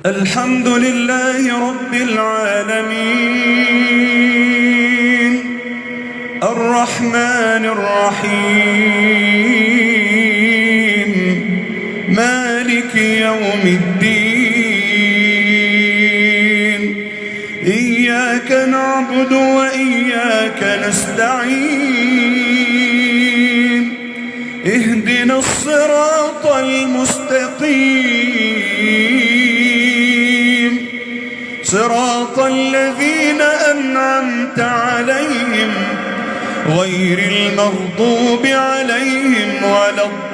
الحمد لله رب العالمين الرحمن الرحيم مالك يوم الدين إياك نعبد وإياك نستعين اهدنا الصراط المستقيم صراط الذين أنعمت عليهم غير المغضوب عليهم ولا الضالين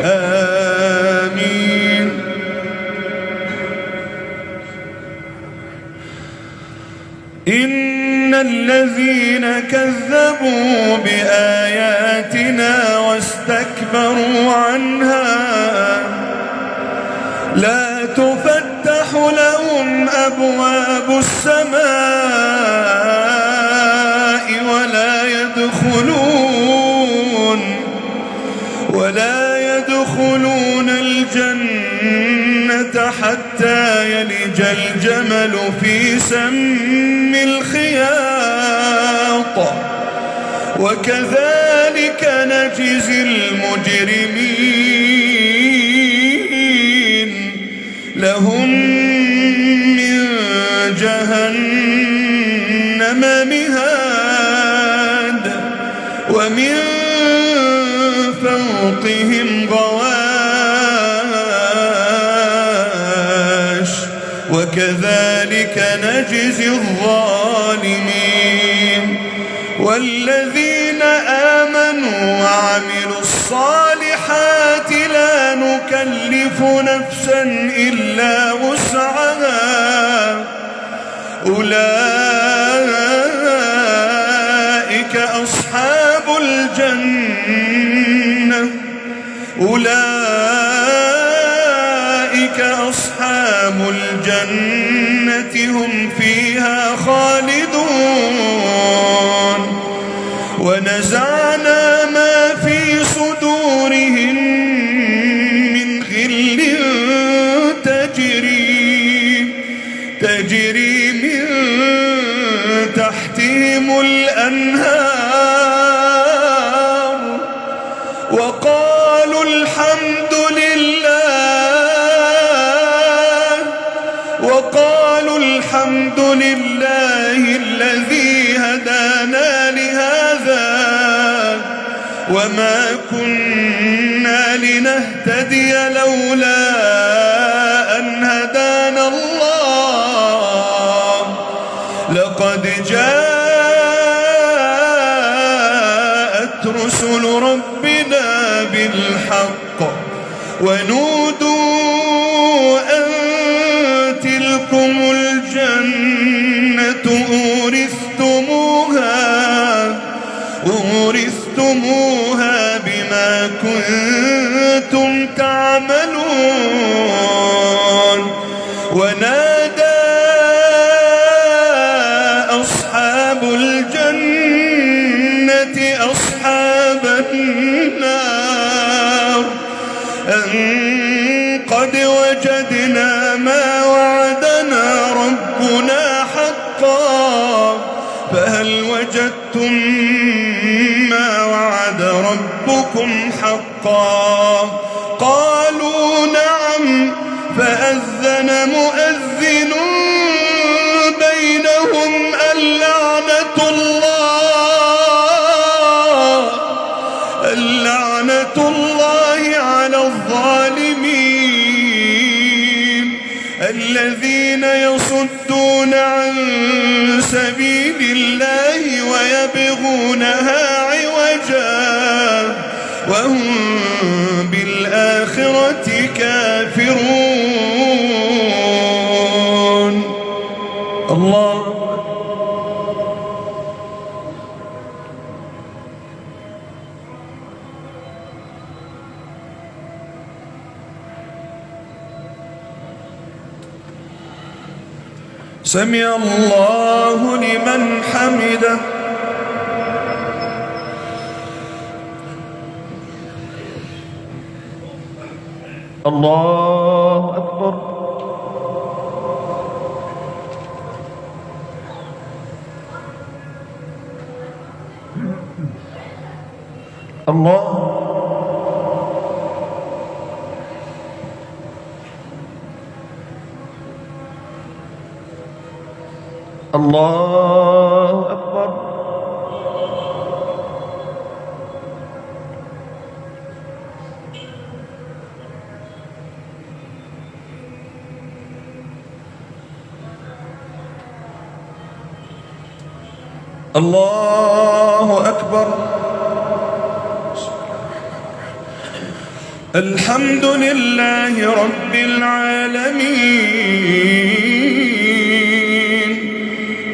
آمين. إن الذين كذبوا بآياتنا واستكبروا عنها لا تفتح لهم أبواب السماء ولا يدخلون الجنة حتى يلج الجمل في سم الخياط وكذلك نجزي المجرمين لهم من جهنم مهاد ومن فوقهم غواش وكذلك نجزي الظالمين. والذين آمنوا وعملوا الصالحات لا نكلف نفسا إلا وسعها أولئك أصحاب الجنة هم فيها خالدون. ونزعنا ما في صدورهم من غل تجري من تحتهم الأنهار وقالوا الحمد لله الذي هدانا لهذا وما كنا لنهتدي لولا أن هدانا الله لقد جاءت رسل ربنا بالحق ونودوا أن تلكم الجنة أورثتموها بما كنتم تعملون. ونادى أصحاب الجنة أصحاب النار أن قد وجدنا ما وعدنا ربنا حقا فهل وجدتم ما وعد ربكم حقا قالوا نعم فأذن مؤذن بينهم اللعنة الله على الظالمين الذين يصدون عن سبيل الله ويبغونها عوجا وهم بالآخرة كافرون. الله سمع الله لمن حمده الله أكبر. الله الله أكبر. الله أكبر. الحمد لله رب العالمين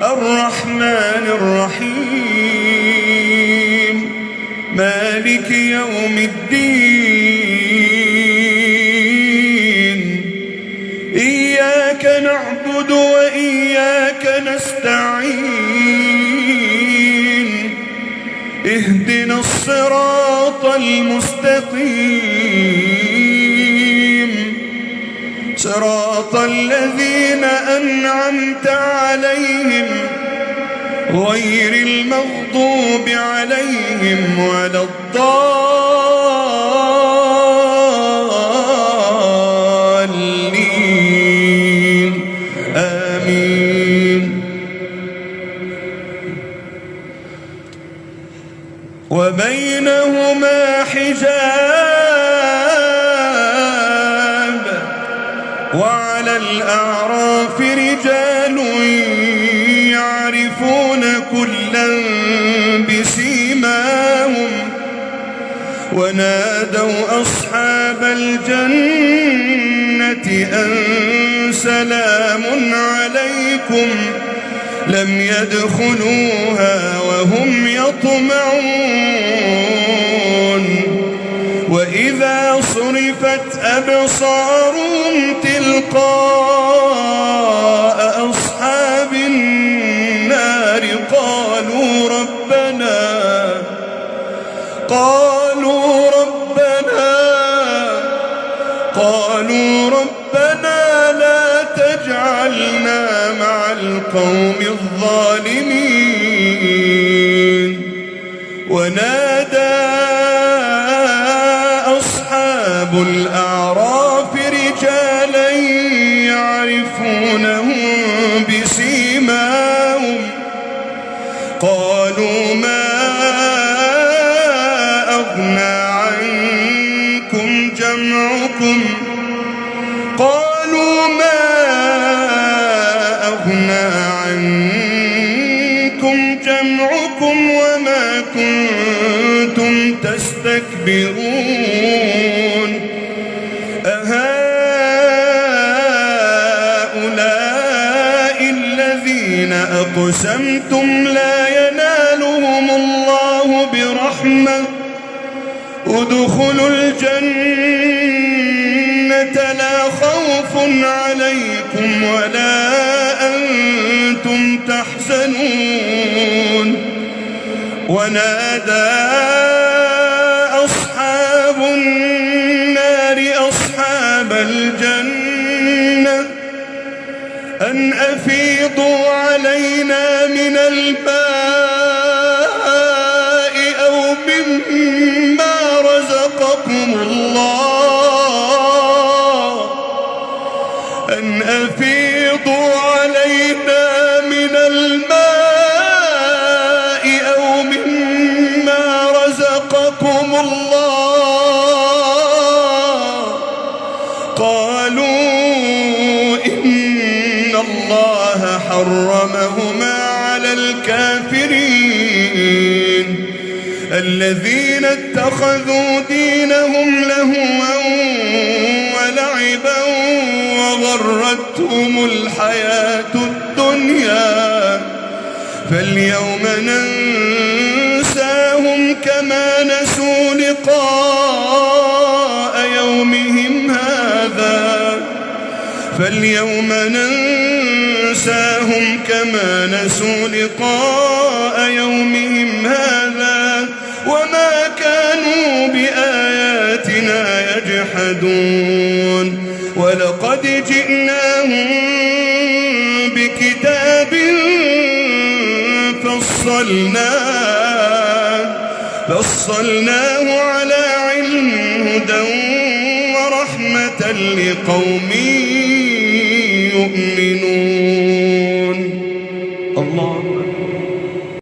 الرحمن الرحيم مالك يوم الدين إياك نعبد وإياك نستعين اهدنا الصراط المستقيم صراط الذين أنعمت عليهم غير المغضوب عليهم ولا الضالين آمين. وبينهما حجاب وعلى الأعراف رجال يعرفون كلا بسيماهم ونادوا أصحاب الجنة أن سلام عليكم لم يدخلوها وهم يطمعون وإذا صرفت أبصارهم تلقاء أصحاب النار قالوا ربنا لا تجعلنا مع القوم الظالمين. ونادى أصحاب الأعراف رجالا يعرفونهم بسيماهم قالوا ما أغنى عنكم جمعكم وما كنتم تستكبرون أهؤلاء الذين أقسمتم لا ينالهم الله برحمة ادخلوا الجنة لا خوف عليكم ولا أنتم تحزنون. ونادى أصحاب النار أصحاب الجنة أن أفيضوا علينا من الماء أو مما رزقكم الله أن أفيضوا علينا من الماء أو مما رزقكم الله قالوا إن الله حرمهما على الكافرين الذين اتخذوا دينهم لهوا ولعبا وغرتهم الحياة الدنيا فاليوم ننساهم كما نسوا لقاء يومهم هذا وما كانوا بآياتنا بآياتنا يجحدون ولقد جئناهم بكتاب فصلناه على علم هدى ورحمة لقوم يؤمنون. الله